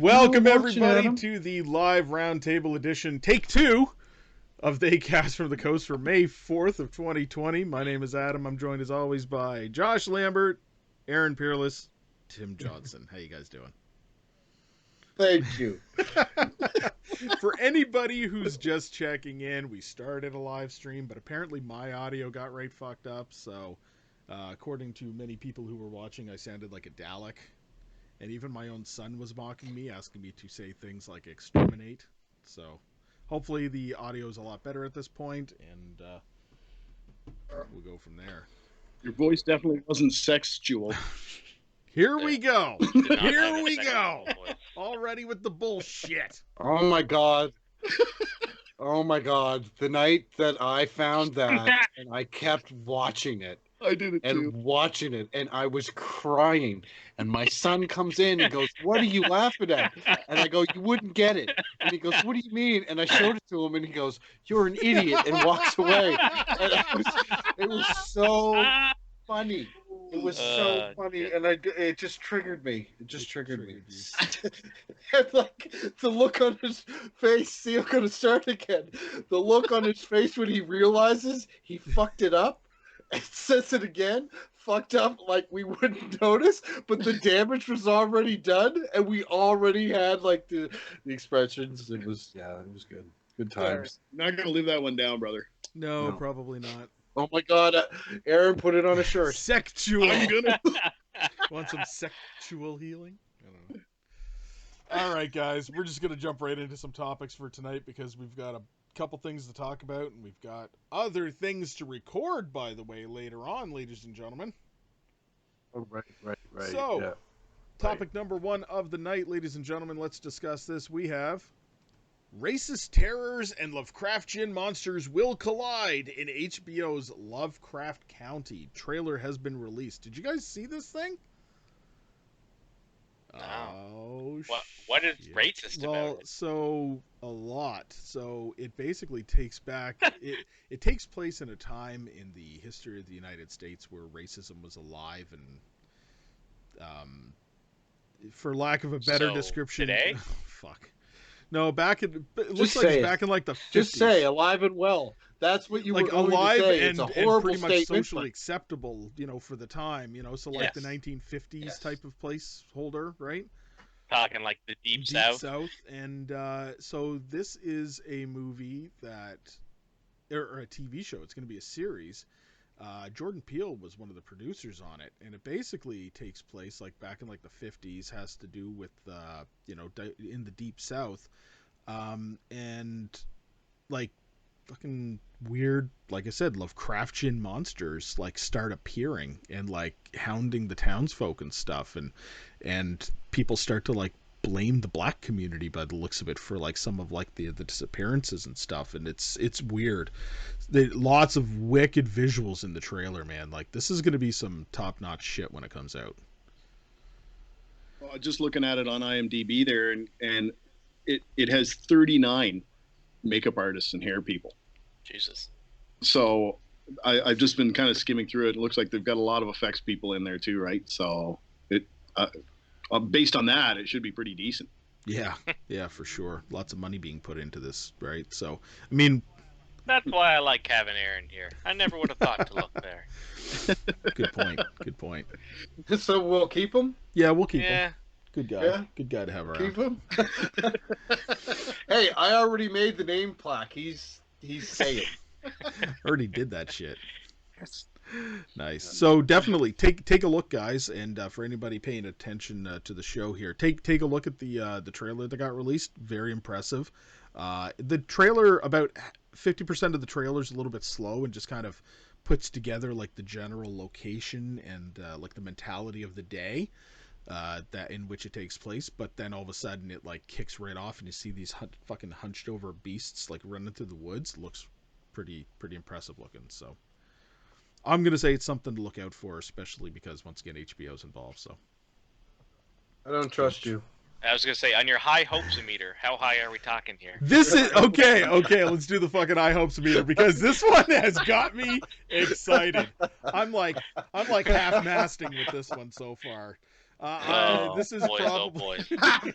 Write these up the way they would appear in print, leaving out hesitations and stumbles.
Welcome everybody to the live roundtable edition, take 2 of the Cast from the Coast for May 4th of 2020. My name is Adam. I'm joined as always by Josh Lambert, Aaron Peerless, Tim Johnson. How you guys doing? Thank you. For anybody who's just checking in, we started a live stream, but apparently my audio got right fucked up. So, according to many people who were watching, I sounded like a Dalek. And even my own son was mocking me, asking me to say things like exterminate. So hopefully the audio is a lot better at this point, and we'll go from there. Your voice definitely wasn't sexual. Here we go. Here we go. Already with the bullshit. Oh my god. Oh my god. The night that I found that and I kept watching it. I did it too. And watching it, and I was crying. And my son comes in and goes, "What are you laughing at?" And I go, "You wouldn't get it." And he goes, "What do you mean?" And I showed it to him, and he goes, "You're an idiot," and walks away. And it was so funny. It was so funny, and it just triggered me. It just triggered me. And like the look on his face. See, I'm gonna start again. The look on his face when he realizes he fucked it up. It says it again, fucked up like we wouldn't notice, but the damage was already done, and we already had like the expressions. It was good. Good times. Not gonna leave that one down, brother. No, probably not. Oh my god, Aaron put it on a shirt. Sexual. I'm gonna. Want some sexual healing? I don't know. All right, guys, we're just gonna jump right into some topics for tonight because we've got a couple things to talk about, and we've got other things to record, by the way, later on, ladies and gentlemen. Oh, right. So, yeah. Topic number 1 of the night, ladies and gentlemen, let's discuss this. We have racist terrors and Lovecraftian monsters will collide in HBO's Lovecraft County. Trailer has been released. Did you guys see this thing? No. Oh, what is racist about Well, it? so a lot. So it basically takes back. It takes place in a time in the history of the United States where racism was alive, and for lack of a better description, today? Fuck. No, back in it looks Just like say it's it. back in like the 50s. Just say alive and well. That's what you like were going alive to say. and, It's a and horrible pretty much statement, socially but acceptable, for the time, so like the Yes. 1950s Yes. type of placeholder, right? Talking like the Deep South. And so this is a movie or a TV show. It's going to be a series. Jordan Peele was one of the producers on it, and it basically takes place like back in like the 50s. Has to do with in the Deep South, and like fucking weird, like I said, Lovecraftian monsters like start appearing and like hounding the townsfolk and stuff, and people start to like blame the black community by the looks of it for like some of like the disappearances and stuff, and it's weird. Lots of wicked visuals in the trailer, man. Like this is gonna be some top-notch shit when it comes out. Just looking at it on IMDb there, and it has 39 makeup artists and hair people. Jesus. So I've just been kind of skimming through it. It looks like they've got a lot of effects people in there too, right? So it based on that, it should be pretty decent. Yeah, for sure. Lots of money being put into this, right? So, I mean, That's why I like having Aaron here. I never would have thought to look there. Good point. so we'll keep him. Yeah, we'll keep him. Yeah. Good guy. Yeah. Good guy to have around. Keep him. Hey, I already made the name plaque. He's saying. Already did that shit. Nice. So definitely take a look, guys, and for anybody paying attention to the show here, take a look at the trailer that got released. Very impressive. The trailer, about 50% of the trailer is a little bit slow and just kind of puts together like the general location and like the mentality of the day that in which it takes place. But then all of a sudden it like kicks right off, and you see these fucking hunched over beasts like running through the woods. Looks pretty impressive looking. So I'm going to say it's something to look out for, especially because, once again, HBO's involved, so. I don't trust you. I was going to say, on your high hopes meter, how high are we talking here? This is... Okay, let's do the fucking high hopes meter, because this one has got me excited. I'm like half-masting with this one so far. Oh, This is boys, oh, probably. boys.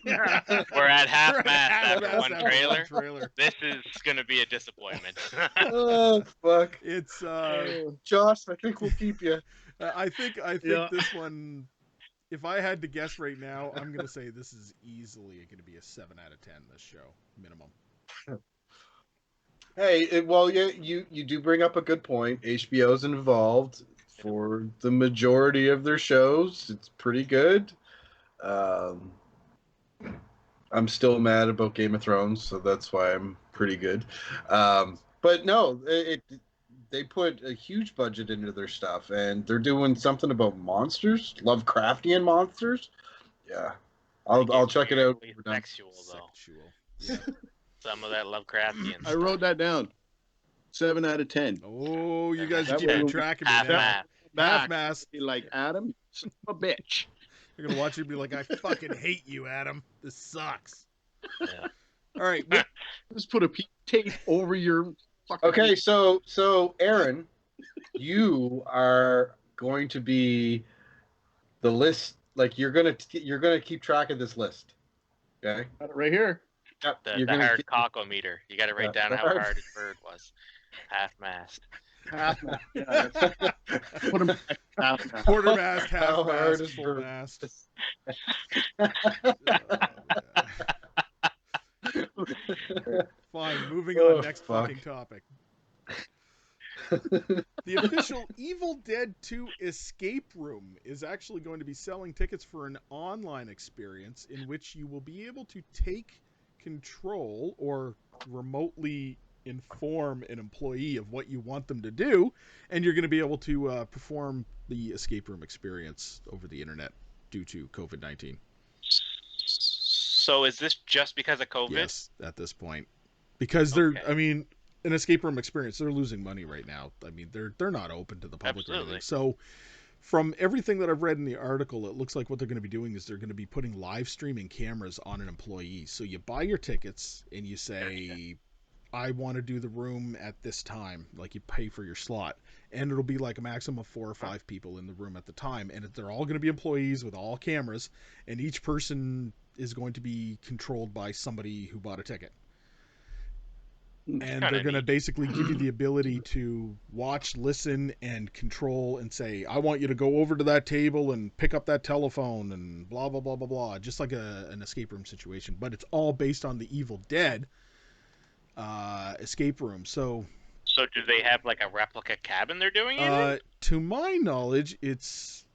We're at half mast after half-mast one after trailer. trailer. This is gonna be a disappointment. Oh fuck, It's Josh. I think we'll keep you. I think Yeah. this one. If I had to guess right now, I'm gonna say this is easily going to be a 7 out of 10. This show minimum. Hey, well, yeah, you do bring up a good point. HBO's involved for the majority of their shows. It's pretty good. Um, I'm still mad about Game of Thrones, so that's why I'm pretty good. But no, they put a huge budget into their stuff, and they're doing something about monsters, Lovecraftian monsters. Yeah, I'll check it out. Weirdly We're done. Sexual though. Sexual. Yeah. Some of that Lovecraftian. I wrote that down. 7 out of 10. Oh, you guys are That keeping way track of me Half now. mast. Half Back. mast. Be like, Adam, son of a bitch. You're gonna watch it and be like, I fucking hate you, Adam. This sucks. Yeah. All right. Just put a tape over your fucking. Okay, so Aaron, you are going to be the list. Like you're gonna keep track of this list. Okay. Got it right here. Yep. The You're gonna hard keep- cocometer. You got to write down the how hard- hard his bird was. Half mast. Half mast. Yeah, that's- put 'em back. Half mast. Quarter mast, half How hard mast, is full bird? mast. Oh, yeah. Fine. Moving on. Oh, Next fuck. fucking topic. The official Evil Dead 2 escape room is actually going to be selling tickets for an online experience in which you will be able to take control or remotely inform an employee of what you want them to do, and you're going to be able to perform the escape room experience over the internet due to COVID-19. So is this just because of COVID? Yes, at this point, because they're, Okay. I mean, an escape room experience, they're losing money right now. I mean, they're not open to the public or Absolutely. anything. So, from everything that I've read in the article, it looks like what they're going to be doing is they're going to be putting live streaming cameras on an employee. So you buy your tickets and you say, I want to do the room at this time. Like you pay for your slot, and it'll be like a maximum of 4 or 5 people in the room at the time, and they're all going to be employees with all cameras, and each person is going to be controlled by somebody who bought a ticket. And Kinda they're going to neat. basically give you the ability to watch, listen, and control and say, I want you to go over to that table and pick up that telephone and blah, blah, blah, blah, blah. Just like an escape room situation. But it's all based on the Evil Dead escape room. So do they have like a replica cabin they're doing it in? to my knowledge, it's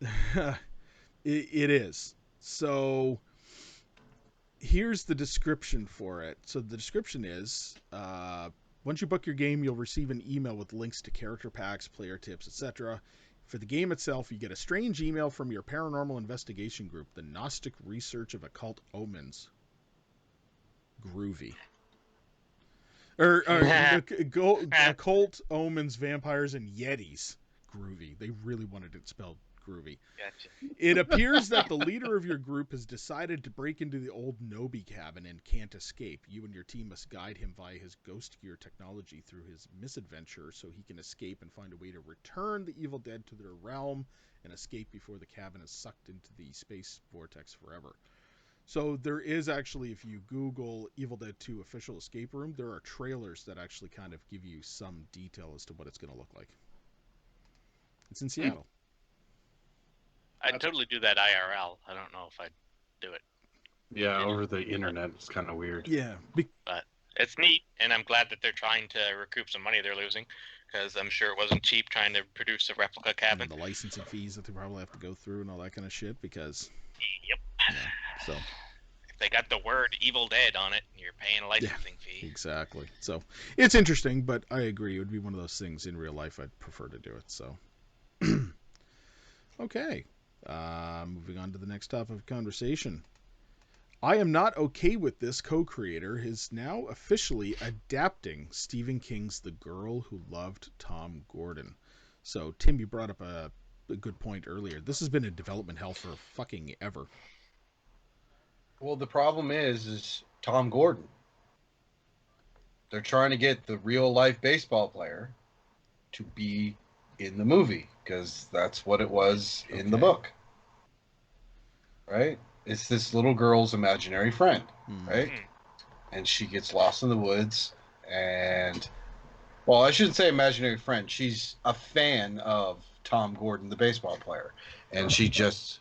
it is. So here's the description for it. So the description is, once you book your game, you'll receive an email with links to character packs, player tips, etc. For the game itself, you get a strange email from your paranormal investigation group, the Gnostic Research of Occult Omens. Groovy. Or Occult Omens, Vampires, and Yetis. Groovy. They really wanted it spelled groovy. Gotcha. It appears that the leader of your group has decided to break into the old Nobi cabin and can't escape. You and your team must guide him via his ghost gear technology through his misadventure so he can escape and find a way to return the evil dead to their realm and escape before the cabin is sucked into the space vortex forever. So there is actually, if you Google Evil Dead 2 official escape room, there are trailers that actually kind of give you some detail as to what it's going to look like. It's in Seattle. I'd totally do that IRL. I don't know if I'd do it. Yeah, over the internet, it's kind of weird. Yeah. It's neat, and I'm glad that they're trying to recoup some money they're losing, because I'm sure it wasn't cheap trying to produce a replica cabin. And the licensing fees that they probably have to go through and all that kind of shit because... Yep. Yeah, so... If they got the word Evil Dead on it, you're paying a licensing fee. Exactly. So it's interesting, but I agree. It would be one of those things in real life I'd prefer to do it. So, okay. Moving on to the next topic of conversation. I Am Not Okay With This co-creator is now officially adapting Stephen King's The Girl Who Loved Tom Gordon. So, Tim, you brought up a good point earlier. This has been in development hell for fucking ever. Well, the problem is Tom Gordon. They're trying to get the real life baseball player to be in the movie because that's what it was in the book. right? It's this little girl's imaginary friend, Hmm. right? And she gets lost in the woods, and well, I shouldn't say imaginary friend. She's a fan of Tom Gordon, the baseball player, and she just,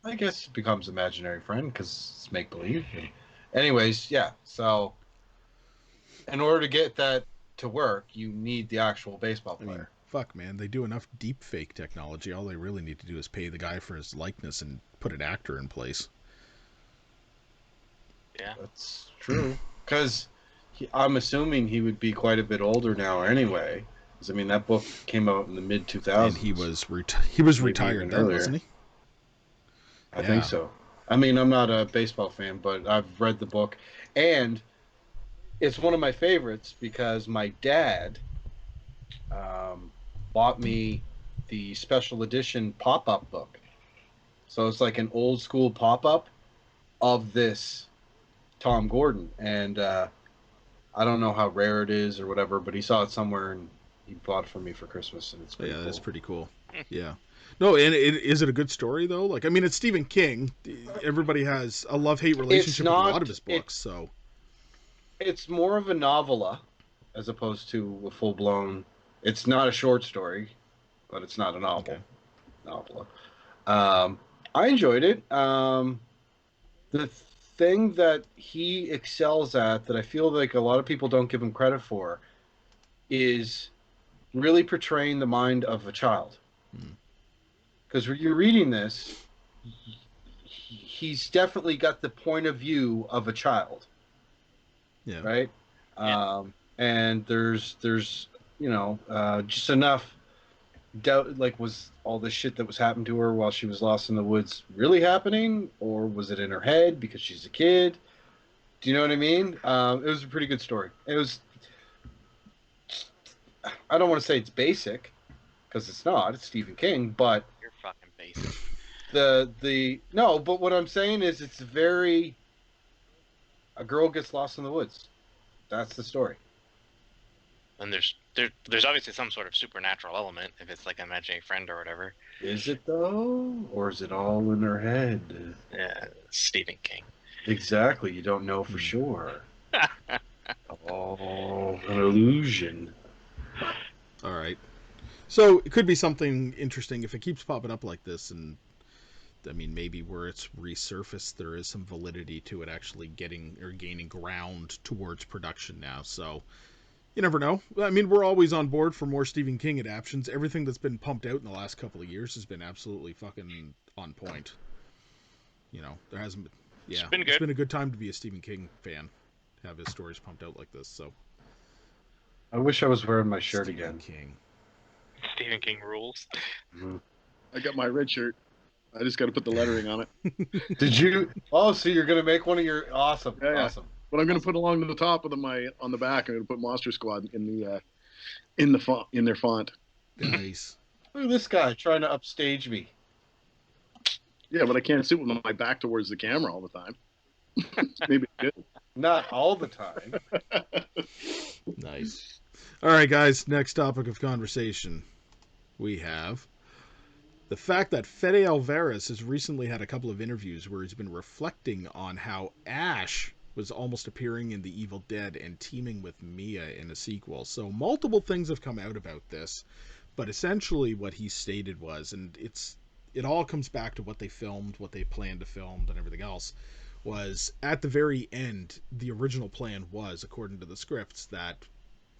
I guess, becomes imaginary friend because it's make believe. Anyways, yeah. So, in order to get that to work, you need the actual baseball I player. mean, fuck, man. They do enough deep fake technology. All they really need to do is pay the guy for his likeness and put an actor in place. Yeah. That's true. Because I'm assuming he would be quite a bit older now anyway. 'Cause, I mean, that book came out in the mid 2000s. And he was retired even then, earlier. wasn't he? I Yeah. think so. I mean, I'm not a baseball fan, but I've read the book. And it's one of my favorites because my dad bought me the special edition pop up book. So it's like an old school pop up of this Tom Gordon. And I don't know how rare it is or whatever, but he saw it somewhere and he bought it for me for Christmas, and it's pretty Yeah, cool. that's pretty cool. Yeah. No, and is it a good story though? Like, I mean, it's Stephen King. Everybody has a love-hate relationship with a lot of his books, so. It's more of a novella as opposed to a full blown. It's not a short story, but it's not a novel. Okay. Novella. I enjoyed it. The thing that he excels at that I feel like a lot of people don't give him credit for is really portraying the mind of a child. Because when you're reading this, he's definitely got the point of view of a child. Yeah. Right? Yeah. And there's just enough doubt, like, was all the shit that was happening to her while she was lost in the woods really happening, or was it in her head because she's a kid? Do you know what I mean? It was a pretty good story. It was, I don't want to say it's basic because it's not. It's Stephen King, but You're fucking basic. no. But what I'm saying is, it's very, a girl gets lost in the woods. That's the story. And there's obviously some sort of supernatural element if it's like an imaginary friend or whatever. Is it though, or is it all in her head? Yeah, Stephen King. Exactly. You don't know for sure. Oh, an illusion. All right. So it could be something interesting if it keeps popping up like this, and I mean, maybe where it's resurfaced, there is some validity to it actually getting or gaining ground towards production now. So you never know. I mean, we're always on board for more Stephen King adaptations. Everything that's been pumped out in the last couple of years has been absolutely fucking on point. You know, there hasn't been. Yeah, It's been good. It's been a good time to be a Stephen King fan. Have his stories pumped out like this. So I wish I was wearing my shirt Stephen again. King. Stephen King rules. I got my red shirt. I just got to put the lettering on it. Did you? Oh, so you're gonna make one of your awesome, Yeah. awesome. But I'm going to put along to the top of on the back. I'm going to put Monster Squad in the font, in their font. Nice. Look at this guy trying to upstage me. Yeah, but I can't sit with my back towards the camera all the time. Maybe it's good. Not all the time. Nice. All right, guys. Next topic of conversation. We have the fact that Fede Alvarez has recently had a couple of interviews where he's been reflecting on how Ash was almost appearing in The Evil Dead and teaming with Mia in a sequel. So multiple things have come out about this, but essentially what he stated was, and it all comes back to what they filmed, what they planned to film, and everything else, was at the very end, the original plan was, according to the scripts, that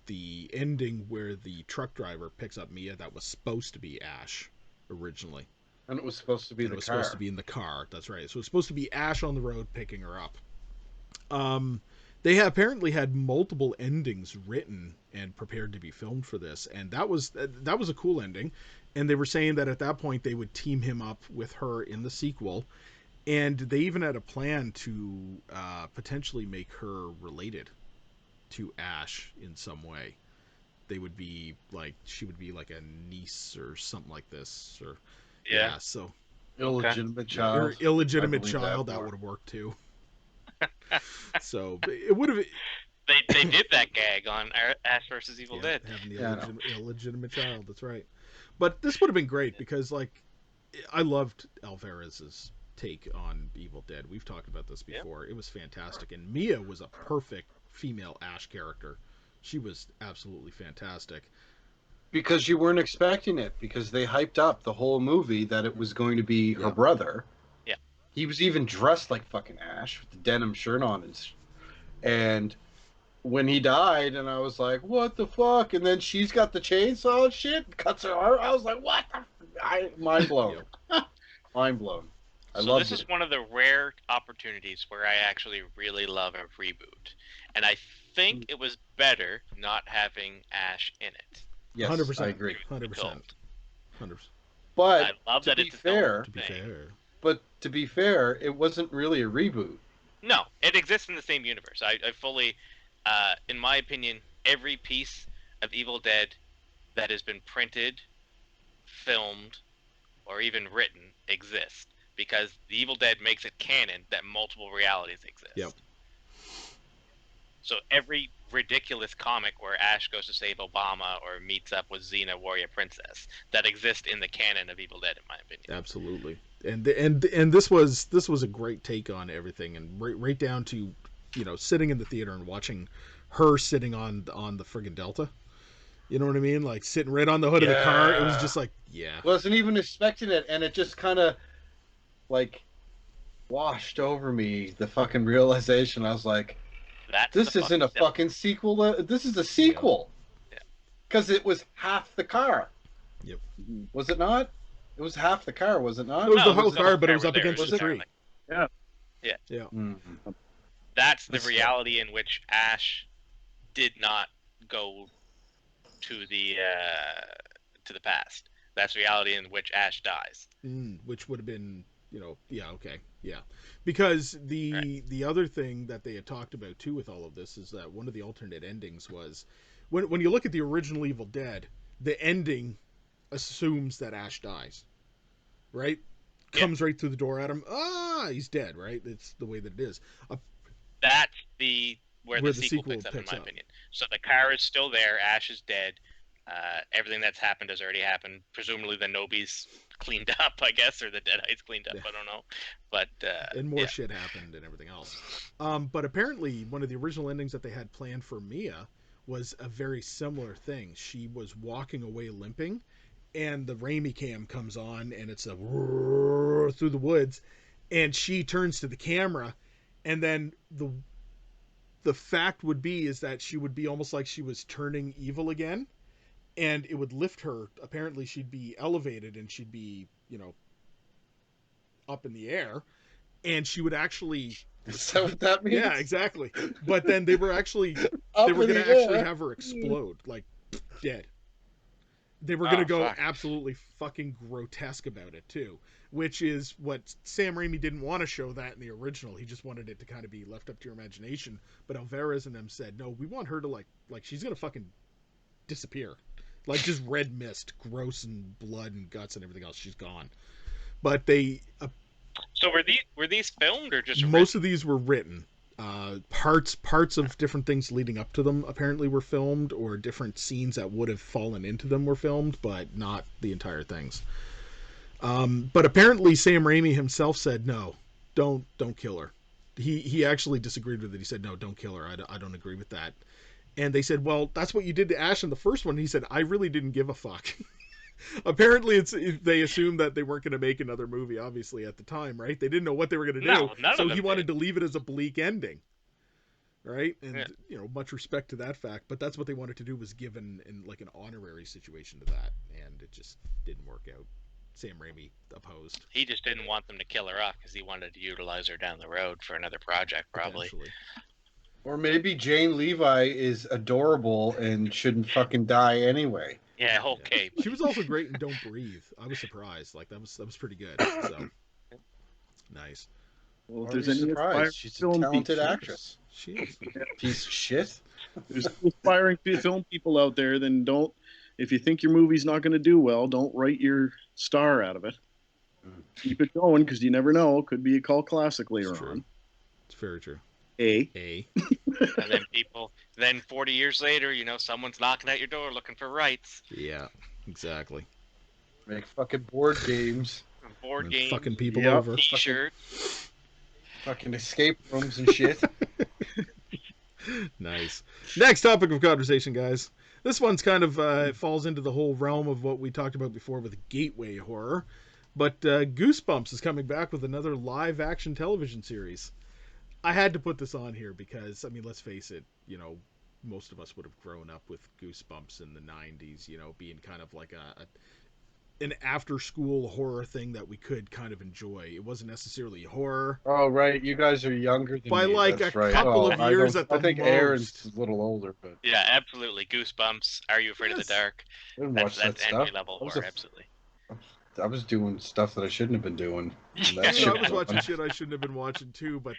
the ending where the truck driver picks up Mia, that was supposed to be Ash originally. And it was supposed to be And the it was car. supposed to be in the car. That's right. So it's supposed to be Ash on the road picking her up. They have apparently had multiple endings written and prepared to be filmed for this, and that was a cool ending. And they were saying that at that point they would team him up with her in the sequel, and they even had a plan to potentially make her related to Ash in some way. They would be like, she would be like a niece or something like this, or Yeah. so Illegitimate or child. illegitimate I believe child that that more. would have worked too. So it would have. They did that gag on Ash versus Evil Dead. Having the Yeah, I know. illegitimate child. That's right. But this would have been great because, like, I loved Alvarez's take on Evil Dead. We've talked about this before. It was fantastic, and Mia was a perfect female Ash character. She was absolutely fantastic. Because you weren't expecting it, because they hyped up the whole movie that it was going to be her brother. Yeah. He was even dressed like fucking Ash with the denim shirt on. And when he died, and I was like, what the fuck? And then she's got the chainsaw and shit, cuts her arm. I was like, what the mind blown. Mind blown. I So loved this it. is one of the rare opportunities where I actually really love a reboot. And I think it was better not having Ash in it. Yes, 100%. I agree. 100%. 100%. But I love to that be it's its fair, own To be thing. fair. but to be fair, it wasn't really a reboot. No, it exists in the same universe. I fully, in my opinion, every piece of Evil Dead that has been printed, filmed, or even written exists because the Evil Dead makes it canon that multiple realities exist. Yep. So every ridiculous comic where Ash goes to save Obama or meets up with Xena, Warrior Princess, that exists in the canon of Evil Dead, in my opinion. Absolutely. And this was a great take on everything, and right down to, you know, sitting in the theater and watching her sitting on the friggin' Delta. You know what I mean? Like sitting right on the hood of the car. It was just like, yeah. Wasn't even expecting it, and it just kind of like washed over me. The fucking realization. I was like, That's this the isn't a fucking fucking sequel. This is a sequel. Yeah. Because it was half the car. Yep. Was it not? It was half the car, was it not? It was the No, whole the car, but it car was was up there. against Was the it? tree. Mhm. That's the That's reality in which Ash did not go to the past. That's reality in which Ash dies. Which would have been, you know, yeah, okay, yeah. Because the other thing that they had talked about too with all of this is that one of the alternate endings was when you look at the original Evil Dead, the ending assumes that Ash dies, right? Yeah. Comes right through the door at him. Ah, he's dead, right? It's the way that it is. That's where Where the the sequel sequel picks up, in picks my up. opinion. So the car is still there. Ash is dead. Everything that's happened has already happened. Presumably the Nobi's cleaned up, I guess, or the Deadites cleaned up. Yeah. I don't know. But And more yeah. shit happened and everything else. But apparently, one of the original endings that they had planned for Mia was a very similar thing. She was walking away limping, and the Raimi cam comes on, and it's a whirr through the woods, and she turns to the camera, and then the fact would be is that she would be almost like she was turning evil again, and it would lift her. Apparently, she'd be elevated, and she'd be, you know, up in the air, and she would actually Is that what that means? yeah, exactly. But then they were actually Up they were in going the to actually air. have her explode, like dead. They were going to go fuck. absolutely fucking grotesque about it too, which is what Sam Raimi didn't want to show that in the original. He just wanted it to kind of be left up to your imagination. But Alvarez and them said, no, we want her to like she's going to fucking disappear, like just red mist, gross and blood and guts and everything else. She's gone. But they So were these filmed or just most of these were written. Parts of different things leading up to them apparently were filmed, or different scenes that would have fallen into them were filmed, but not the entire things. But apparently Sam Raimi himself said, no, don't kill her. He actually disagreed with it. He said, no, don't kill her. I don't agree with that. And they said, well, that's what you did to Ash in the first one. And he said, I really didn't give a fuck. Apparently they assumed that they weren't going to make another movie, obviously, at the time, right? They didn't know what they were going to do. No, none So of he them wanted did. to leave it as a bleak ending, right? And Yeah. you know, much respect to that fact, but that's what they wanted to do, was give in like an honorary situation to that, and it just didn't work out. Sam Raimi opposed. He just didn't want them to kill her off because he wanted to utilize her down the road for another project, probably. Potentially. Or maybe Jane Levi is adorable and shouldn't fucking die anyway. Yeah, okay. She was also great in Don't Breathe. I was surprised. Like that was pretty good. So nice. Well, if Or there's be any surprised. She's a film talented people- actress. She is. Piece of shit. there's aspiring film people out there, then don't. If you think your movie's not going to do well, don't write your star out of it. Keep it going, because you never know. Could be a cult classic later It's true. on. It's very true. And then then 40 years later, you know, someone's knocking at your door looking for rights. Yeah, exactly. Make fucking board games. board and games, fucking people Yep. over. T-shirt. Fucking escape rooms and shit. Nice. Next topic of conversation, guys. This one's kind of falls into the whole realm of what we talked about before with gateway horror. But Goosebumps is coming back with another live action television series. I had to put this on here because, I mean, let's face it, you know, most of us would have grown up with Goosebumps in the 90s, you know, being kind of like an after-school horror thing that we could kind of enjoy. It wasn't necessarily horror. Oh, right. You guys are younger than By me. like That's a right. couple Well, of years I at the think most. Aaron's a little older, but Yeah, absolutely. Goosebumps. Are You Afraid of the Yes. Dark? I didn't That's, watch that that's stuff. entry level I was horror, a- absolutely. I was doing stuff that I shouldn't have been doing. And Yeah, that I shit was watching on. shit I shouldn't have been watching too, but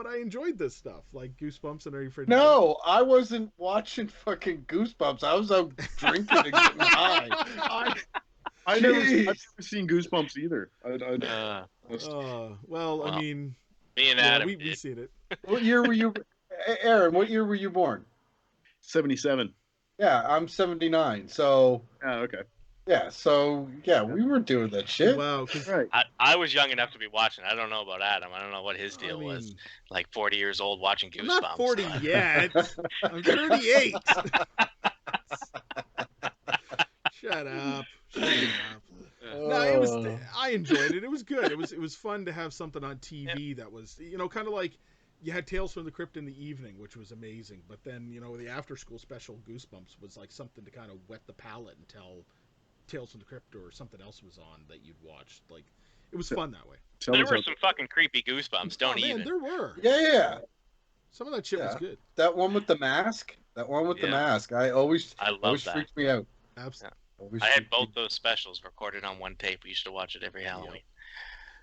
I enjoyed this stuff, like Goosebumps and Are You Afraid of No, I wasn't watching fucking Goosebumps. I was out drinking and getting high. I've Jeez. never seen Goosebumps either. Well, I Well, mean, Me and yeah, Adam we did. seen it. What year were you, Aaron? What year were you born? 77. Yeah, I'm 79. So Oh, okay. yeah, we were doing that shit. Wow, 'cause, Right. I was young enough to be watching. I don't know about Adam. I don't know what his I deal was. mean, Like 40 years old watching I'm Goosebumps. not 40 yet. I'm 38. Shut up. Shut up. No, it was. I enjoyed it. It was good. It was fun to have something on TV that was, you know, kind of like you had Tales from the Crypt in the evening, which was amazing. But then, you know, the after school special Goosebumps was like something to kind of wet the palate until Tales from the Crypt or something else was on that you'd watch. Like, it was fun that way. There were some fucking creepy Goosebumps. Don't Oh, man, even. there were. Yeah. Some of that shit was Yeah. good. That one with the mask. That one with the Yeah. mask. I Always love that. freaked me out. Absolutely. Always I had freaked me- both those specials recorded on one tape. We used to watch it every Halloween.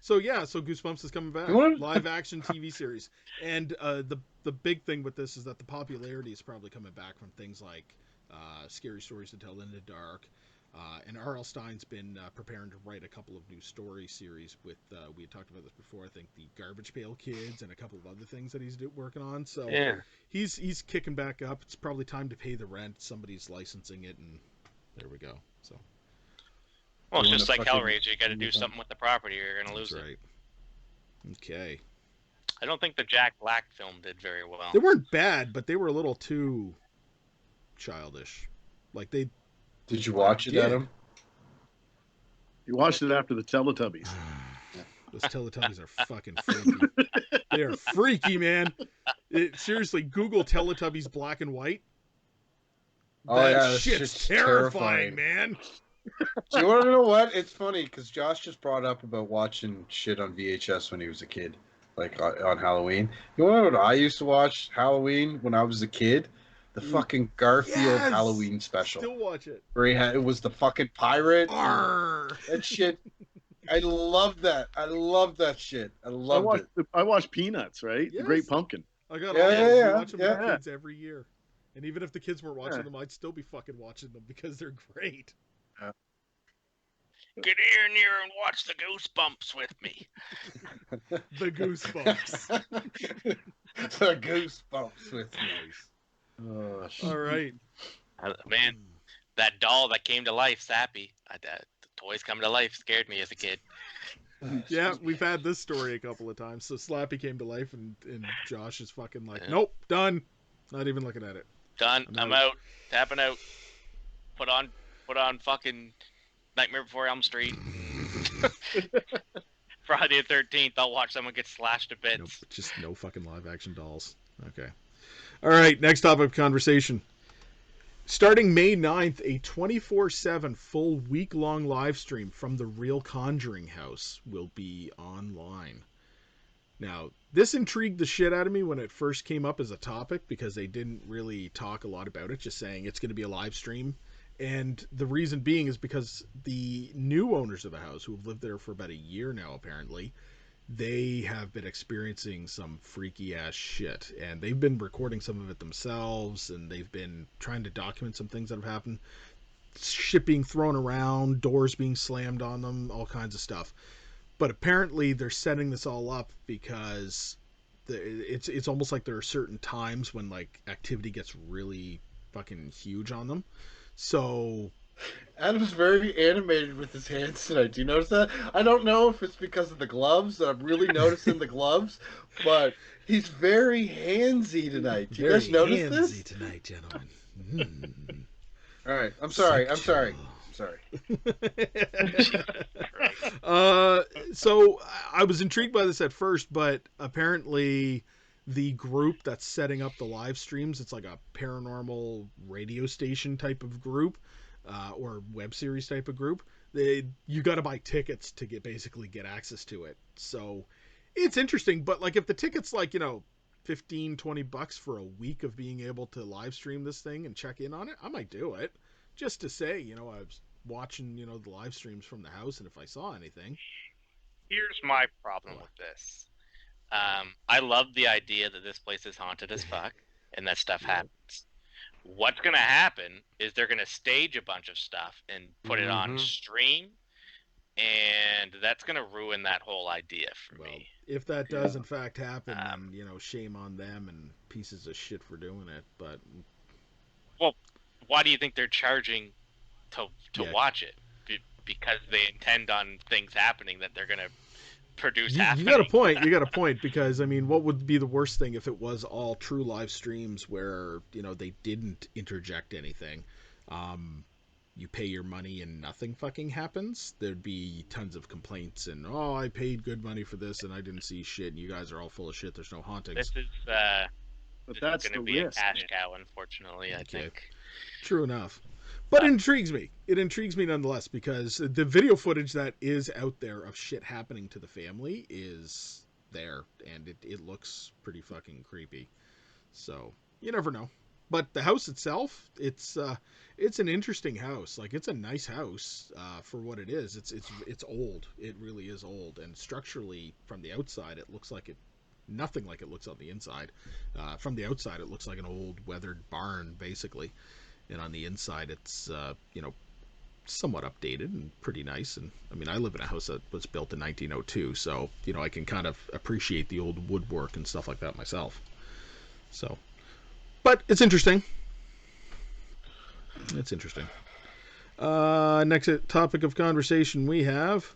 So Goosebumps is coming back, You wanna- live action TV series, and the big thing with this is that the popularity is probably coming back from things like Scary Stories to Tell in the Dark, and R.L. Stein's been preparing to write a couple of new story series with we had talked about this before. I think the Garbage Pail Kids and a couple of other things that he's working on. So Yeah. he's kicking back up. It's probably time to pay the rent. Somebody's licensing it, and there we go. So. Well, it's Doing just the like fucking- Hellraiser. You got to do something with the property, or you're gonna lose That's it. right. Okay. I don't think the Jack Black film did very well. They weren't bad, but they were a little too childish. Like they Did you watch it, did. Adam? You watched it after the Teletubbies. Those Teletubbies are fucking freaky. They are freaky, man. Seriously, Google Teletubbies black and white. Oh, That yeah, that shit's shit's terrifying, terrifying. man. Do you want to know what? It's funny because Josh just brought up about watching shit on VHS when he was a kid, like on Halloween. You want to know what I used to watch Halloween when I was a kid? The fucking Garfield Yes! Halloween special. Still watch it. Where it was the fucking pirate. Arr. That shit. I loved that. I loved that shit. I loved it. I watched Peanuts, right? Yes. The Great Pumpkin. I got Yeah, all yeah, those. yeah, We watch them with yeah. the kids every year. And even if the kids weren't watching Yeah. them, I'd still be fucking watching them because they're great. Get in here and watch the Goosebumps with me. The Goosebumps. The Goosebumps with me. Nice. Oh, shit. All right. Man, that doll that came to life, Sappy. The toys coming to life scared me as a kid. Yeah, we've had this story a couple of times. So Slappy came to life, and Josh is fucking like, Yeah. nope, done. Not even looking at it. Done. I'm I'm out. Tapping out. Put on fucking Nightmare Before Elm Street. Friday the 13th. I'll watch someone get slashed to bits. Nope, just no fucking live action dolls. Okay. All right, next topic of conversation. Starting May 9th, a 24/7 full week-long live stream from the Real Conjuring House will be online. Now, this intrigued the shit out of me when it first came up as a topic because they didn't really talk a lot about it, just saying it's going to be a live stream. And the reason being is because the new owners of the house, who have lived there for about a year now, apparently, they have been experiencing some freaky ass shit. And they've been recording some of it themselves, and they've been trying to document some things that have happened. Shit being thrown around, doors being slammed on them, all kinds of stuff. But apparently they're setting this all up because it's almost like there are certain times when like activity gets really fucking huge on them. So Adam's very animated with his hands tonight. Do you notice that? I don't know if it's because of the gloves. I'm really noticing the gloves, but he's very handsy tonight. Do you Very guys notice handsy this? tonight, gentlemen. Mm. All right. I'm sorry. Sexual. I'm sorry. So I was intrigued by this at first, but apparently the group that's setting up the live streams, it's like a paranormal radio station type of group, or web series type of group. You got to buy tickets to basically get access to it. So it's interesting, but like if the ticket's like, 15-20 bucks for a week of being able to live stream this thing and check in on it, I might do it just to say, I was watching, the live streams from the house, and if I saw anything. Here's my problem with this. I love the idea that this place is haunted as fuck and that stuff happens. What's going to happen is they're going to stage a bunch of stuff and put it on stream, and that's going to ruin that whole idea for me. If that does in fact happen, then, shame on them and pieces of shit for doing it. But well, why do you think they're charging to watch it? Because they intend on things happening that they're going to produce happening. You got a point, because what would be the worst thing if it was all true live streams where they didn't interject anything? You pay your money and nothing fucking happens. There'd be tons of complaints and I paid good money for this and I didn't see shit, and you guys are all full of shit. There's no hauntings. This is that's going to be a cash cow, unfortunately. I think. True enough. But it intrigues me. It intrigues me nonetheless, because the video footage that is out there of shit happening to the family is there, and it looks pretty fucking creepy. So you never know. But the house itself, it's an interesting house. Like, it's a nice house for what it is. It's old. It really is old, and structurally from the outside, it looks like nothing like it looks on the inside. From the outside, it looks like an old weathered barn, basically. And on the inside, it's, somewhat updated and pretty nice. And, I live in a house that was built in 1902, so, I can kind of appreciate the old woodwork and stuff like that myself. So, but it's interesting. It's interesting. Next topic of conversation we have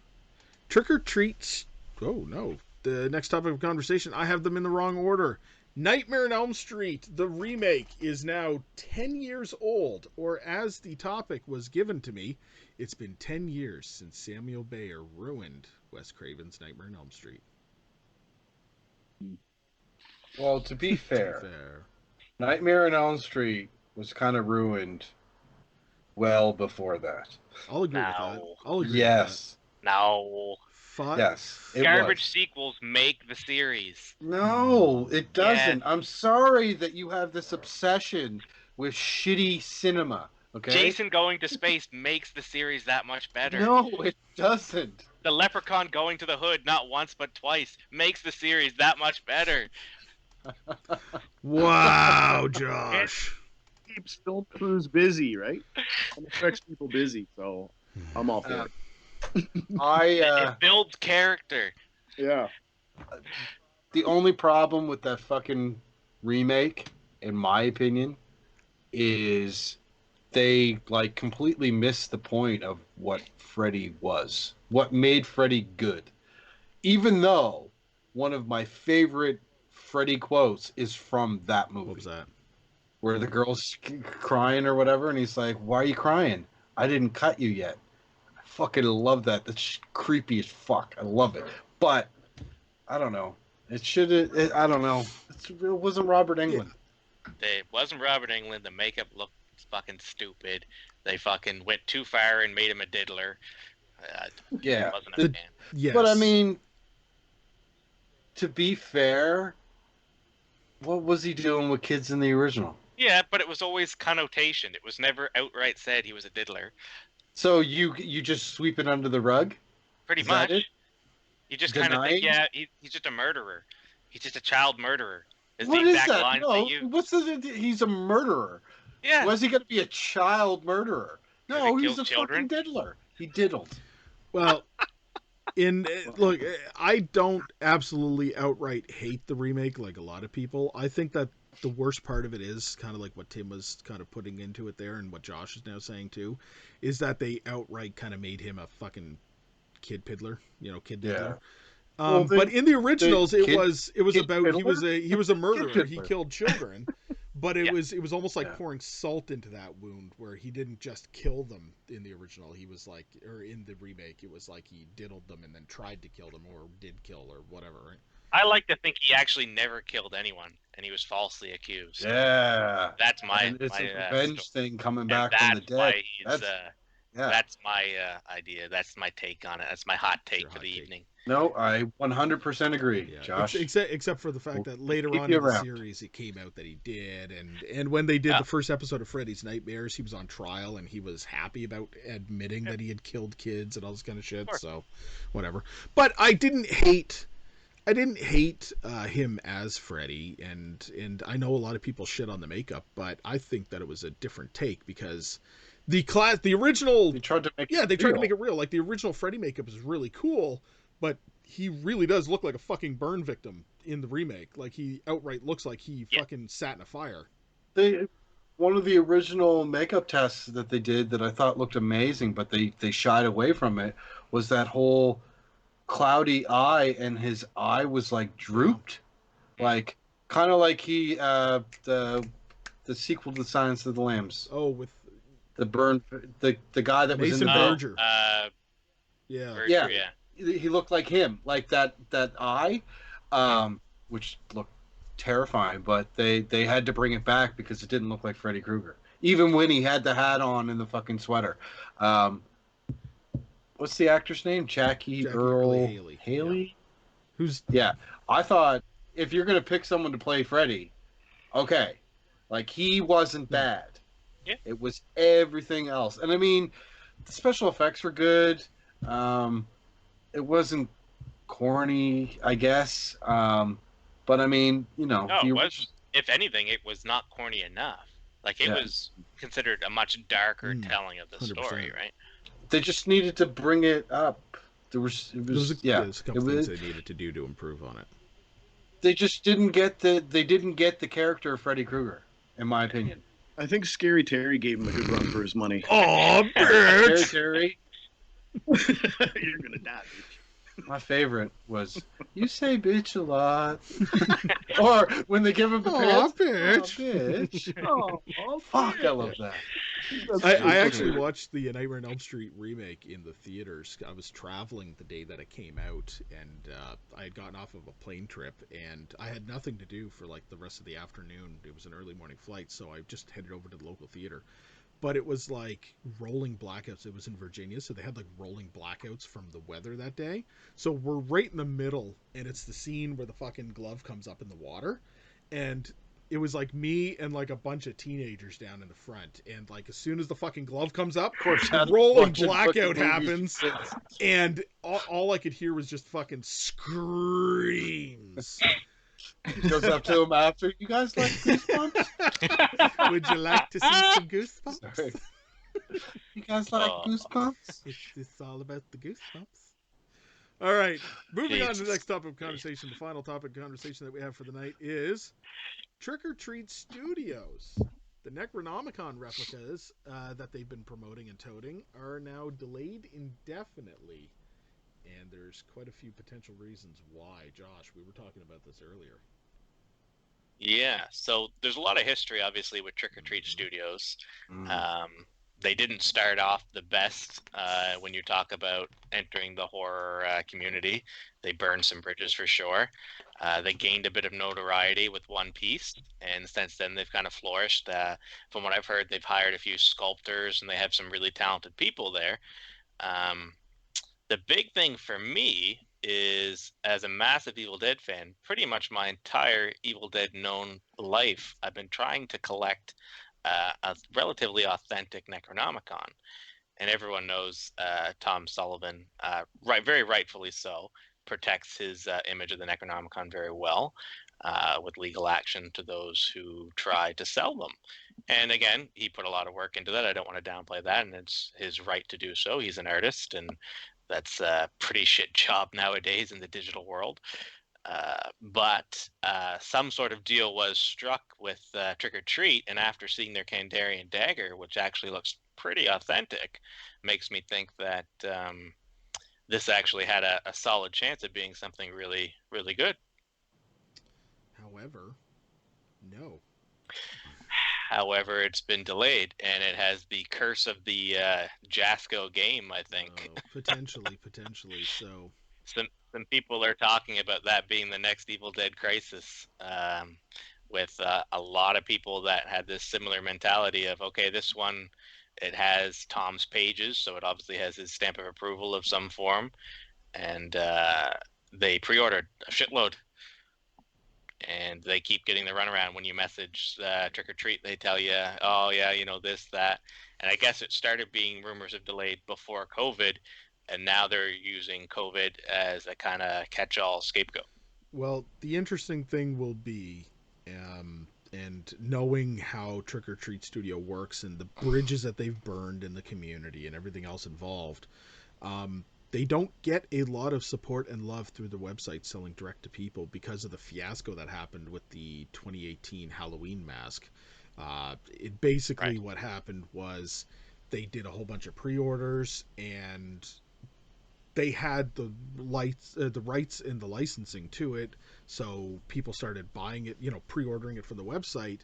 trick or treats. Oh, no. The next topic of conversation, I have them in the wrong order. Nightmare on Elm Street, the remake, is now 10 years old, or as the topic was given to me, it's been 10 years since Samuel Bayer ruined Wes Craven's Nightmare on Elm Street. Well, to be fair, Nightmare on Elm Street was kind of ruined well before that. I'll agree with that. I'll agree yes. with that. No. Yes. Garbage sequels make the series. No, it doesn't. Yeah. I'm sorry that you have this obsession with shitty cinema. Okay. Jason going to space makes the series that much better. No, it doesn't. The Leprechaun going to the hood not once but twice makes the series that much better. Wow, Josh. It keeps film crews busy, right? And affects people busy, so I'm all for it. It builds character. Yeah. The only problem with that fucking remake, in my opinion, is they completely missed the point of what Freddy was. What made Freddy good. Even though one of my favorite Freddy quotes is from that movie. What was that? Where the girl's crying or whatever, and he's like, "Why are you crying? I didn't cut you yet." Fucking love that. That's creepy as fuck. I love it. But I don't know. It should have. I don't know. It wasn't Robert Englund. It wasn't Robert Englund. The makeup looked fucking stupid. They fucking went too far and made him a diddler. Yeah. Wasn't a fan. Yes. But to be fair, what was he doing with kids in the original? Yeah, but it was always connotation. It was never outright said he was a diddler. So you just sweep it under the rug? Pretty much. You just kind of think, yeah, he's just a murderer. He's just a child murderer. What is that? No, he's a murderer. Yeah. Was he going to be a child murderer? No, he's a fucking diddler. He diddled. Well, look, I don't absolutely outright hate the remake like a lot of people. I think that the worst part of it is kind of like what Tim was kind of putting into it there, and what Josh is now saying too, is that they outright kind of made him a fucking kid piddler, kid diddler. Yeah. Well, But in the originals, it kid- was kid about he was a murderer. He Diddler. killed children, but it Yeah. was almost like Yeah. pouring salt into that wound, where he didn't just kill them in the original. He was like, or in the remake, it was like he diddled them and then tried to kill them or did kill or whatever. Right? I like to think he actually never killed anyone, and he was falsely accused. Yeah. That's my And it's my a revenge story. thing coming And back from the that's why dead. he's, Yeah. that's my idea. That's my take on it. That's my hot take your for hot the take. evening. No, I 100% agree, Yeah, Josh. except for the fact We'll that later keep on you in the around. series it came out that he did, and when they did Yeah. the first episode of Freddy's Nightmares, he was on trial and he was happy about admitting that he had killed kids and all this kind of shit. course. So, whatever. But I didn't hate him as Freddy, and I know a lot of people shit on the makeup, but I think that it was a different take because the original They tried to make they it tried to real. make it real. Like the original Freddy makeup is really cool, but he really does look like a fucking burn victim in the remake. Like he outright looks like he fucking sat in a fire. One of the original makeup tests that they did that I thought looked amazing, but they shied away from it, was that whole cloudy eye, and his eye was like drooped, like kind of like the sequel to Silence of the Lambs, Oh, with the guy that was Mason in the Berger. Yeah. Berger, Yeah. yeah. he looked like him, like that eye, which looked terrifying. But they had to bring it back because it didn't look like Freddy Krueger, even when he had the hat on and the fucking sweater. What's the actor's name? Jackie Earle Haley. Who's Yeah, I thought if you're gonna pick someone to play Freddy, okay, like he wasn't bad. Yeah. It was everything else, and I mean, the special effects were good. It wasn't corny, I guess. But I mean, No, it was. If anything, it was not corny enough. Like it was considered a much darker telling of the 100%. story, right? They just needed to bring it up. There's a couple things they needed to do to improve on it. They just didn't get the character of Freddy Krueger, in my opinion. I think Scary Terry gave him a good run for his money. Oh, bitch! Terry. You're gonna die, bitch. My favorite was, "You say bitch a lot," or when they give him the pants. Bitch! Oh, fuck! I love that. I actually watched the Nightmare on Elm Street remake in the theaters. I was traveling the day that it came out, and I had gotten off of a plane trip, and I had nothing to do for like the rest of the afternoon. It was an early morning flight, so I just headed over to the local theater. But it was like rolling blackouts. It was in Virginia, so they had like rolling blackouts from the weather that day. So we're right in the middle, and it's the scene where the fucking glove comes up in the water, and it was like me and like a bunch of teenagers down in the front, and like as soon as the fucking glove comes up, rolling blackout happens, and all I could hear was just fucking screams. He goes up to him after. "You guys like Goosebumps? Would you like to see some goosebumps? Sorry. You guys like Goosebumps?" It's all about the goosebumps. All right, moving on to Jesus. the next topic of conversation. The final topic of conversation that we have for the night is Trick or Treat Studios. The Necronomicon replicas that they've been promoting and toting are now delayed indefinitely. And there's quite a few potential reasons why. Josh, we were talking about this earlier. Yeah. So there's a lot of history, obviously, with Trick or Treat Studios. They didn't start off the best when you talk about entering the horror community. They burned some bridges for sure. They gained a bit of notoriety with One Piece, and since then they've kind of flourished. From what I've heard, they've hired a few sculptors, and they have some really talented people there. The big thing for me is, as a massive Evil Dead fan, pretty much my entire Evil Dead known life, I've been trying to collect a relatively authentic Necronomicon. And everyone knows Tom Sullivan, very rightfully so, protects his image of the Necronomicon very well, with legal action to those who try to sell them. And again, he put a lot of work into that. I don't want to downplay that, and it's his right to do so. He's an artist, and that's a pretty shit job nowadays in the digital world. But some sort of deal was struck with Trick or Treat, and after seeing their Kandarian dagger, which actually looks pretty authentic, makes me think that this actually had a solid chance of being something really, really good. However, no. However, it's been delayed, and it has the curse of the Jasco game, I think. Potentially. So Some people are talking about that being the next Evil Dead Crisis, with a lot of people that had this similar mentality of, okay, this one, it has Tom's pages, so it obviously has his stamp of approval of some form, and they pre-ordered a shitload. And they keep getting the runaround when you message Trick or Treat. They tell you, oh, yeah, you know, this, that. And I guess it started being rumors of delayed before COVID, and now they're using COVID as a kind of catch-all scapegoat. well, the interesting thing will be, and knowing how Trick or Treat Studio works and the bridges that they've burned in the community and everything else involved, they don't get a lot of support and love through the website selling direct to people because of the fiasco that happened with the 2018 Halloween mask. It basically, Right. what happened was they did a whole bunch of pre-orders, and they had the rights and the licensing to it, so people started buying it, pre-ordering it from the website.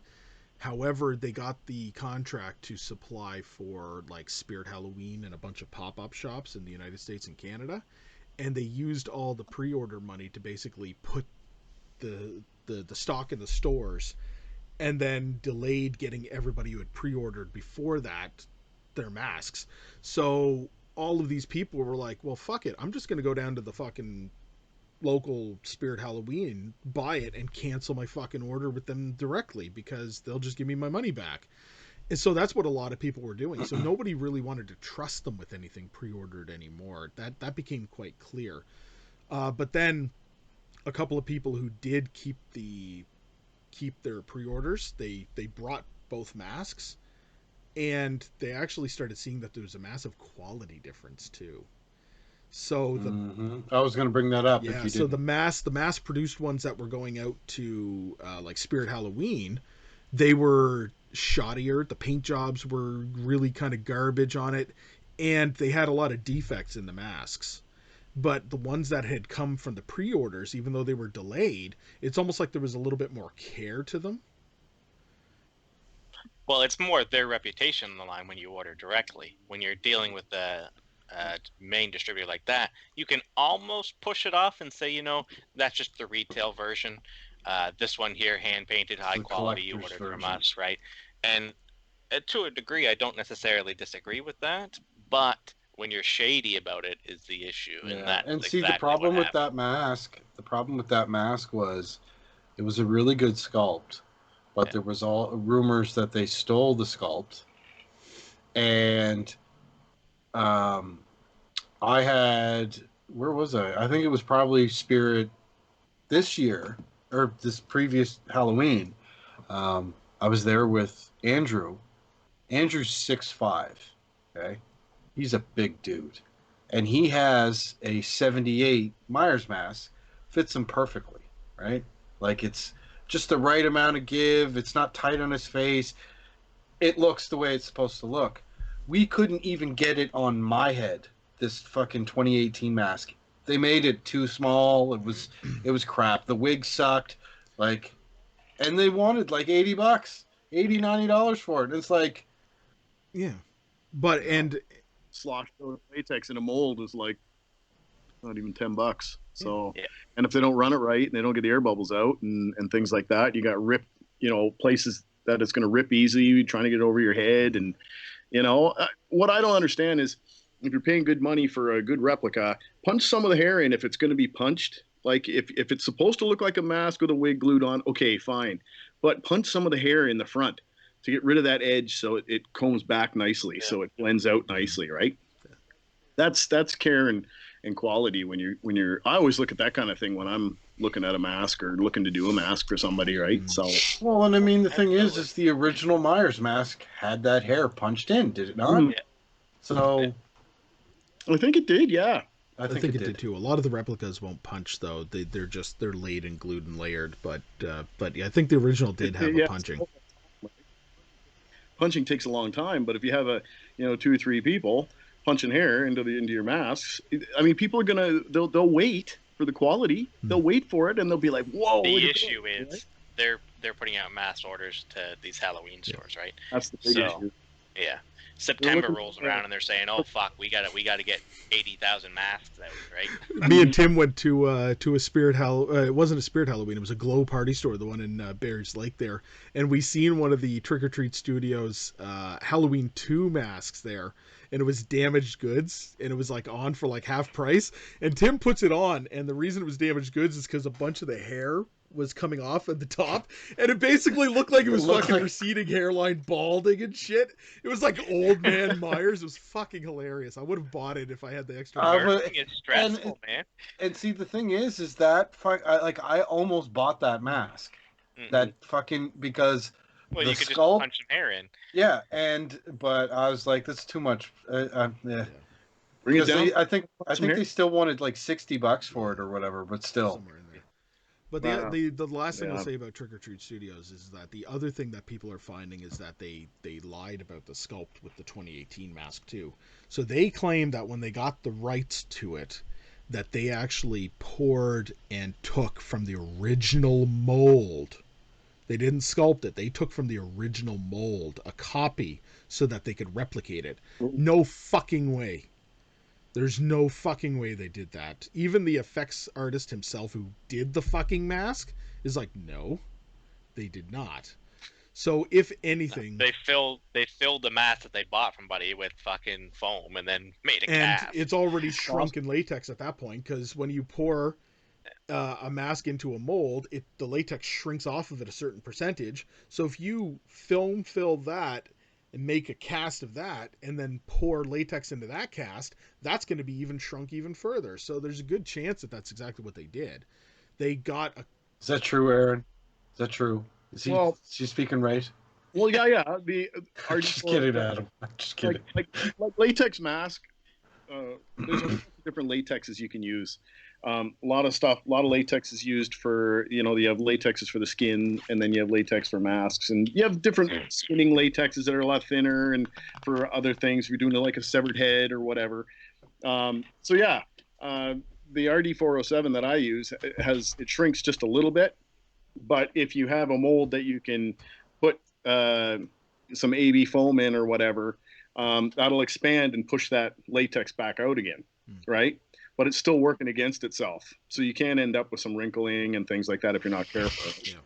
However, they got the contract to supply for like Spirit Halloween and a bunch of pop-up shops in the United States and Canada, and they used all the pre-order money to basically put the stock in the stores, and then delayed getting everybody who had pre-ordered before that their masks. So all of these people were like, well, fuck it, I'm just going to go down to the fucking local Spirit Halloween, buy it, and cancel my fucking order with them directly because they'll just give me my money back. And so that's what a lot of people were doing. So nobody really wanted to trust them with anything pre-ordered anymore. That became quite clear. But then a couple of people who did keep their pre-orders, they brought both masks, and they actually started seeing that there was a massive quality difference too. So I was going to bring that up if yeah, you so didn't. the mass produced ones that were going out to like Spirit Halloween, they were shoddier. The paint jobs were really kind of garbage on it, and they had a lot of defects in the masks. But the ones that had come from the pre-orders, even though they were delayed, it's almost like there was a little bit more care to them. Well, it's more their reputation on the line when you order directly. When you're dealing with the main distributor like that, you can almost push it off and say, you know, that's just the retail version. This one here, hand painted, high The quality, you collector's ordered from version. us, right? And to a degree, I don't necessarily disagree with that, but when you're shady about it is the issue, and Yeah, that's and see the exactly what problem with happened. that mask. The problem with that mask was it was a really good sculpt, but Yeah. there was all rumors that they stole the sculpt, and um, I had where was I? I think it was probably Spirit this year or this previous Halloween. I was there with Andrew. Andrew's 6'5". Okay, he's a big dude, and he has a 78 Myers mask, fits him perfectly, right? Like it's just the right amount of give. It's not tight on his face. It looks the way it's supposed to look. We couldn't even get it on my head. This fucking 2018 mask. They made it too small. It was crap. The wig sucked. Like, and they wanted like $80, $80, $90 for it. And it's like, Yeah, but no. and Sloshed out latex in a mold is like not even $10. So, Yeah. and if they don't run it right and they don't get the air bubbles out and things like that, you got rip, places that it's going to rip easy, trying to get over your head. And, what I don't understand is if you're paying good money for a good replica, punch some of the hair in if it's going to be punched. Like if it's supposed to look like a mask with a wig glued on, okay, fine. But punch some of the hair in the front to get rid of that edge so it combs back nicely, Yeah. so it blends out nicely, right? That's care and quality when you're I always look at that kind of thing when I'm looking at a mask or looking to do a mask for somebody, right? So well, and I mean, the thing Absolutely. is the original Myers mask had that hair punched in, did it not? Yeah. So, Yeah. I think it did, yeah. I I think think it it did did. too. A lot of the replicas won't punch though. They're laid and glued and layered. But yeah, I think the original did have a Yeah, punching. punching takes a long time, but if you have a, you know, 2 or 3 people punching hair into your masks, I mean, people are gonna they'll wait for the quality. They'll wait for it, and they'll be like, "Whoa, look The at this!" issue Right? is they're putting out mass orders to these Halloween Yeah. stores, right? That's the big So issue. yeah, They're September looking rolls for, around and they're saying, "Oh fuck, we gotta get 80,000 masks out, right?" Me and Tim went to a spirit it wasn't a spirit Halloween, it was a glow party store, the one in Barry's Lake there, and we seen one of the Trick or Treat Studios Halloween 2 masks there, and it was damaged goods, and it was like on for like half price, and Tim puts it on, and the reason it was damaged goods is because a bunch of the hair was coming off at the top, and it basically looked like it was fucking receding hairline, balding and shit. It was like old man Myers. It was fucking hilarious. I would have bought it if I had the extra money. Nursing is stressful, man. And see, the thing is that I almost bought that mask. Mm. That fucking because Well, the you could just skull. punch some hair in. Yeah, but I was like, that's too much. Yeah. bring it Because down. I think Some hair. they still wanted like $60 for it or whatever, but still. Somewhere in there. But Wow. the last thing I'll Yeah. say about Trick or Treat Studios is that the other thing that people are finding is that they lied about the sculpt with the 2018 mask too. So they claim that when they got the rights to it, that they actually poured and took from the original mold. They didn't sculpt it. They took from the original mold a copy so that they could replicate it. No fucking way. There's no fucking way they did that. Even the effects artist himself who did the fucking mask is like, no, they did not. So if anything, They filled the mask that they bought from Buddy with fucking foam and then made a and cast. it's already shrunk in latex at that point, because when you pour a mask into a mold, the latex shrinks off of it a certain percentage. So if you film fill that and make a cast of that and then pour latex into that cast, that's going to be even shrunk even further. So there's a good chance that that's exactly what they did. They got a Is that true, Aaron? Is that true? Is she speaking right? Well, yeah. The I'm just kidding, Adam. I'm just kidding. like latex mask. There's a different latexes you can use. A lot of latex is used for, you know, you have latexes for the skin, and then you have latex for masks, and you have different spinning latexes that are a lot thinner, and for other things, if you're doing like a severed head or whatever. So yeah, the RD407 that I use it shrinks just a little bit, but if you have a mold that you can put some AB foam in or whatever, that'll expand and push that latex back out again, right? But it's still working against itself. So you can end up with some wrinkling and things like that if you're not careful. Yeah.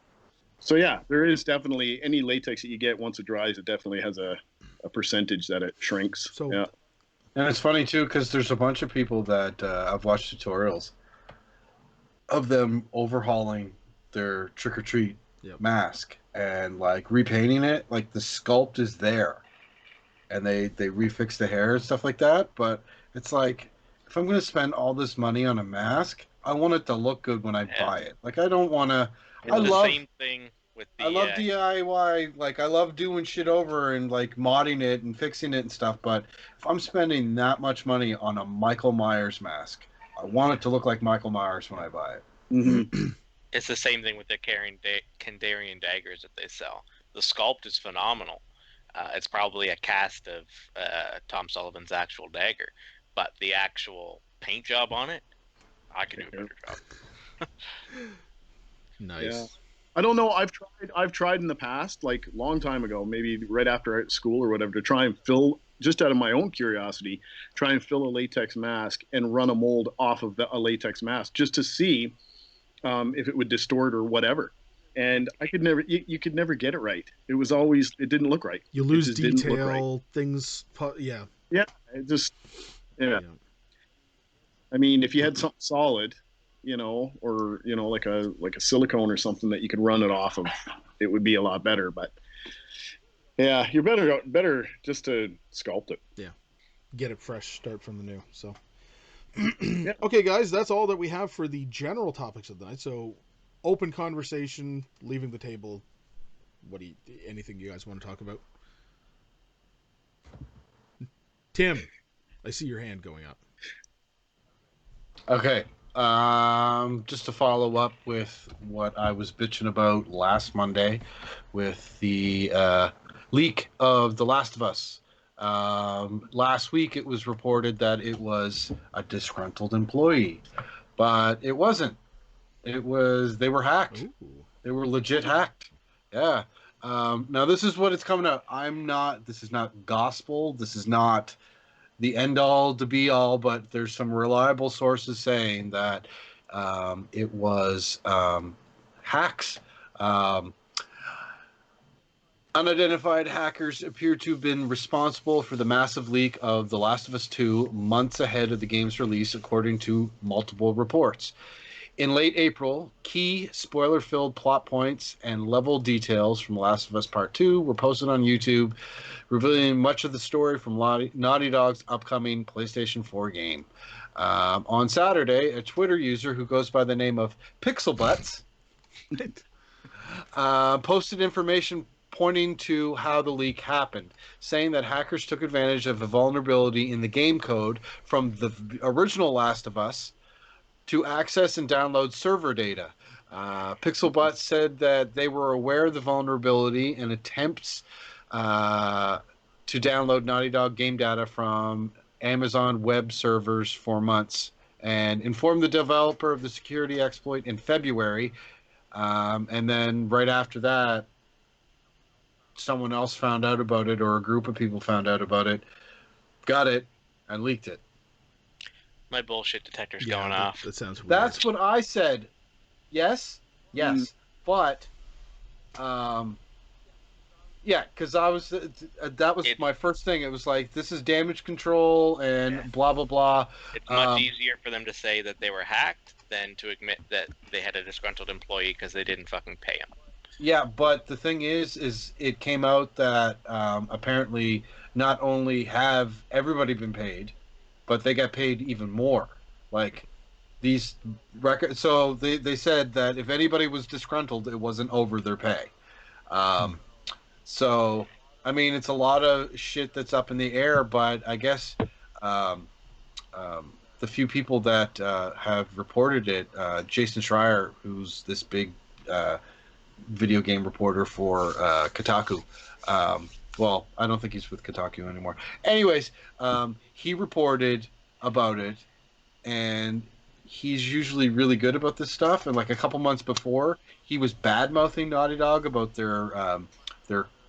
So yeah, there is definitely any latex that you get once it dries, it definitely has a percentage that it shrinks. So yeah. And it's funny too, because there's a bunch of people that I've watched tutorials of them overhauling their Trick or Treat mask and like repainting it. Like the sculpt is there, and they refix the hair and stuff like that. But it's like, if I'm going to spend all this money on a mask, I want it to look good when I buy it. Like I don't want to. Same thing with the. I love DIY. Like I love doing shit over and like modding it and fixing it and stuff. But if I'm spending that much money on a Michael Myers mask, I want it to look like Michael Myers when I buy it. Mm-hmm. It's the same thing with the Kandarian daggers that they sell. The sculpt is phenomenal. It's probably a cast of Tom Sullivan's actual dagger, but the actual paint job on it, I can do a better job. Nice. Yeah. I don't know. I've tried in the past, like long time ago, maybe right after school or whatever, to try and fill, just out of my own curiosity, try and fill a latex mask and run a mold off of a latex mask just to see if it would distort or whatever. And I could never, you could never get it right. It was always, it didn't look right. You lose it just detail, didn't look right. things, Yeah, it just, yeah. I mean, if you had something solid, you know, or, you know, like a silicone or something that you could run it off of, it would be a lot better. But yeah, you're better just to sculpt it. Yeah, get it fresh, start from the new. So Yeah. Okay, guys, that's all that we have for the general topics of the night. So open conversation, leaving the table. Anything you guys want to talk about? Tim, I see your hand going up. Okay. Just to follow up with what I was bitching about last Monday with the leak of The Last of Us. Last week it was reported that it was a disgruntled employee, but it wasn't. It was they were hacked. Ooh. They were legit hacked. Yeah. Now this is what it's coming out. This is not gospel. This is not the end all to be all, but there's some reliable sources saying that it was hacks. Um, Unidentified hackers appear to have been responsible for the massive leak of The Last of Us 2 months ahead of the game's release, according to multiple reports. In late April, key spoiler filled plot points and level details from Last of Us Part 2 were posted on YouTube, revealing much of the story from Naughty Dog's upcoming PlayStation 4 game. On Saturday, a Twitter user who goes by the name of PixelButts posted information pointing to how the leak happened, saying that hackers took advantage of a vulnerability in the game code from the original Last of Us to access and download server data. PixelBot said that they were aware of the vulnerability and attempts to download Naughty Dog game data from Amazon web servers for months and informed the developer of the security exploit in February. And then right after that, someone else found out about it, or a group of people found out about it, got it, and leaked it. My bullshit detector's Yeah, going that, off. that sounds weird. That's what I said. Yes, but yeah, because I was that was my first thing. It was like, this is damage control and blah blah blah. It's much easier for them to say that they were hacked than to admit that they had a disgruntled employee because they didn't fucking pay him. Yeah, but the thing is it came out that apparently not only have everybody been paid, but they got paid even more. Like these records, so they said that if anybody was disgruntled, it wasn't over their pay. So, I mean, it's a lot of shit that's up in the air, but I guess um, the few people that have reported it, Jason Schreier, who's this big video game reporter for Kotaku. Well, I don't think he's with Kotaku anymore. Anyways, he reported about it, and he's usually really good about this stuff. And like a couple months before, he was bad mouthing Naughty Dog about their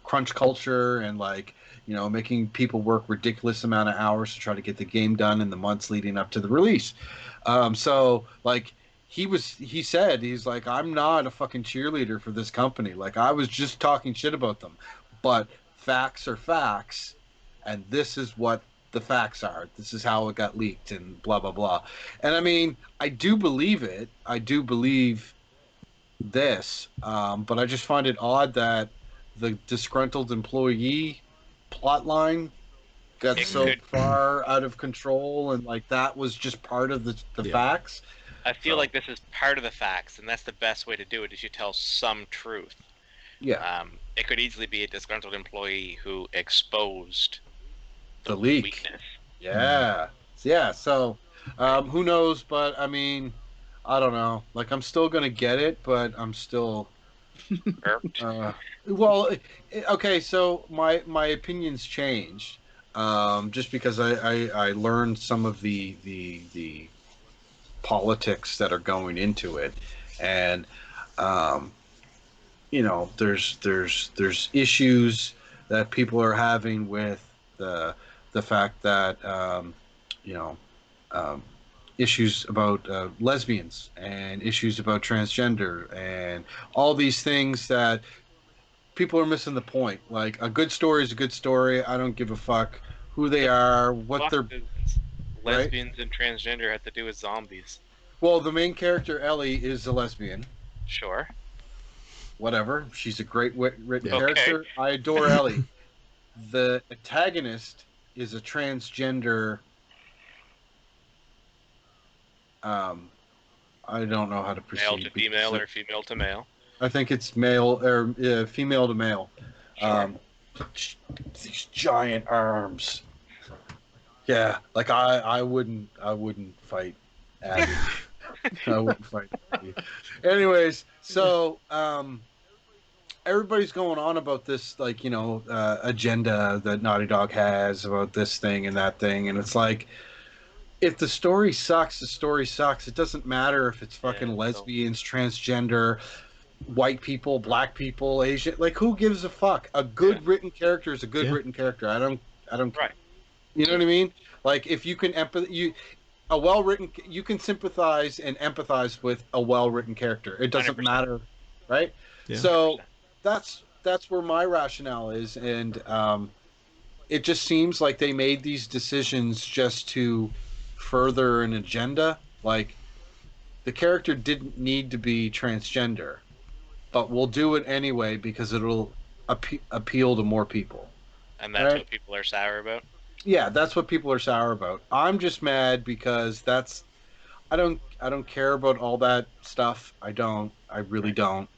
crunch culture and like, you know, making people work ridiculous amount of hours to try to get the game done in the months leading up to the release. So like he said, he's like, I'm not a fucking cheerleader for this company. Like, I was just talking shit about them, but facts are facts, and this is what the facts are. This is how it got leaked and blah blah blah. And I mean, I do believe it. I do believe this, but I just find it odd that the disgruntled employee plot line got so far out of control, and like that was just part of the facts. I feel like this is part of the facts, and that's the best way to do it, is you tell some truth. Yeah. It could easily be a disgruntled employee who exposed the leak. Weakness. Yeah. Yeah, so who knows, but I mean, I don't know. Like, I'm still going to get it, but I'm still well, okay, so my opinions changed just because I learned some of the politics that are going into it, and you know, there's issues that people are having with the fact that you know, issues about lesbians and issues about transgender and all these things that people are missing the point. Like, a good story is a good story. I don't give a fuck who they are, what they're. Lesbians and transgender have to do with zombies. Well, the main character, Ellie, is a lesbian. Sure. Whatever. She's a great written character. I adore Ellie. The antagonist is a transgender. I don't know how to proceed. Male to female or female to male? I think it's male or female to male. Sure. These giant arms. Yeah, like I wouldn't fight Abby. I wouldn't fight Abby. Anyways, so everybody's going on about this, like, agenda that Naughty Dog has about this thing and that thing, and it's like, if the story sucks, the story sucks. It doesn't matter if it's fucking lesbians, transgender, white people, black people, Asian. Like, who gives a fuck? A good written character is a good written character. I don't. Right. You know what I mean? Like, if you can a well-written, you can sympathize and empathize with a well-written character. It doesn't 100%. matter, right? Yeah. So that's where my rationale is, and it just seems like they made these decisions just to further an agenda. Like, the character didn't need to be transgender, but we'll do it anyway because it'll appeal to more people. And that's what people are sour about? Yeah, that's what people are sour about. I'm just mad because I don't care about all that stuff. I really don't.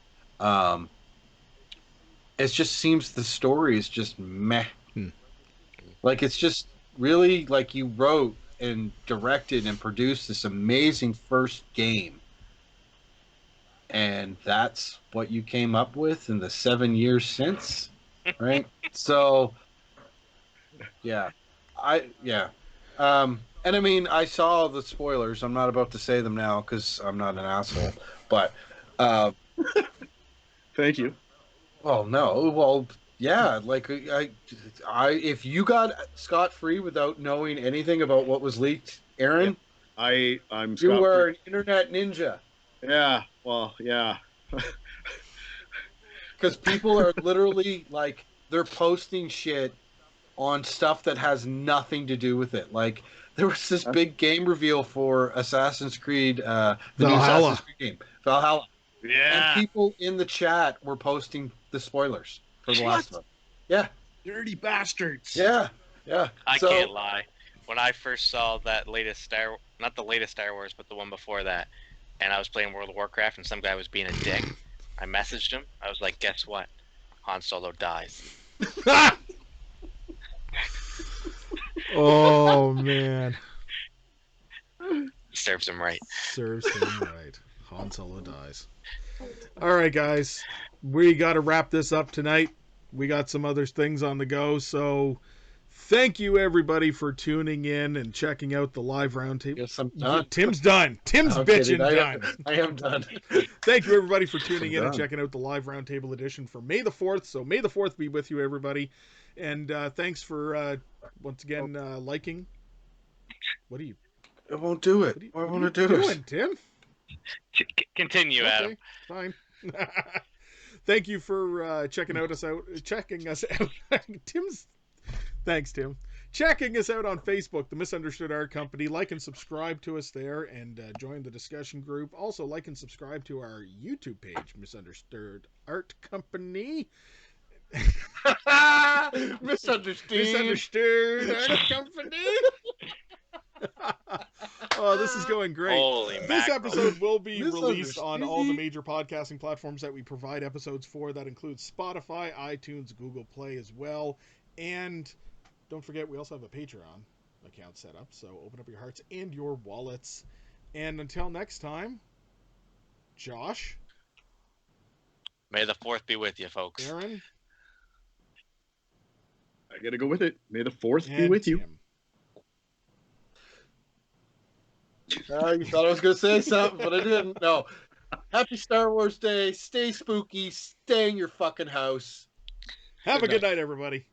It just seems the story is just meh. Like, it's just really like you wrote and directed and produced this amazing first game, and that's what you came up with in the 7 years since, right? So, yeah, and I mean, I saw the spoilers. I'm not about to say them now because I'm not an asshole, but Thank you. oh no, well, yeah, like I if you got scot-free without knowing anything about what was leaked, Aaron, I'm you Scott were Free. an internet ninja. Yeah, well, yeah. Because people are literally like, they're posting shit on stuff that has nothing to do with it. Like, there was this big game reveal for Assassin's Creed, the new Valhalla. Assassin's Creed game, Valhalla, and Yeah. people in the chat were posting the spoilers for The Last of Us. Yeah, Dirty bastards. yeah. I So- can't lie. When I first saw that latest not the latest Star Wars, but the one before that, and I was playing World of Warcraft, and some guy was being a dick, I messaged him. I was like, "Guess what? Han Solo dies." Oh man, Serves him right. serves him right. Han Solo dies. All right, guys, we got to wrap this up tonight. We got some other things on the go, so thank you everybody for tuning in and checking out the live roundtable. Yes, I'm done. Tim's done. Tim's I'm bitching kidding. done. I am done. Thank you everybody for tuning in and Done. checking out the live roundtable edition for May the 4th. So May the 4th be with you, everybody. And thanks for once again liking. What are you? I won't do it. I want to do doing, it. Tim? Continue, Adam. Fine. Thank you for checking us out. Thanks, Tim. Checking us out on Facebook, The Misunderstood Art Company. Like and subscribe to us there, and join the discussion group. Also, like and subscribe to our YouTube page, Misunderstood Art Company. Misunderstood Art Company. Oh, this is going great. Holy This mackerel. episode will be released on all the Misunderstood. major podcasting platforms that we provide episodes for. That includes Spotify, iTunes, Google Play as well. And don't forget, we also have a Patreon account set up. So open up your hearts and your wallets. And until next time, Josh, May the 4th be with you, folks. Aaron, I gotta go with it. May the 4th be and with you. Tim. You thought I was going to say something, but I didn't. No. Happy Star Wars Day. Stay spooky. Stay in your fucking house. Have Good a good night, everybody.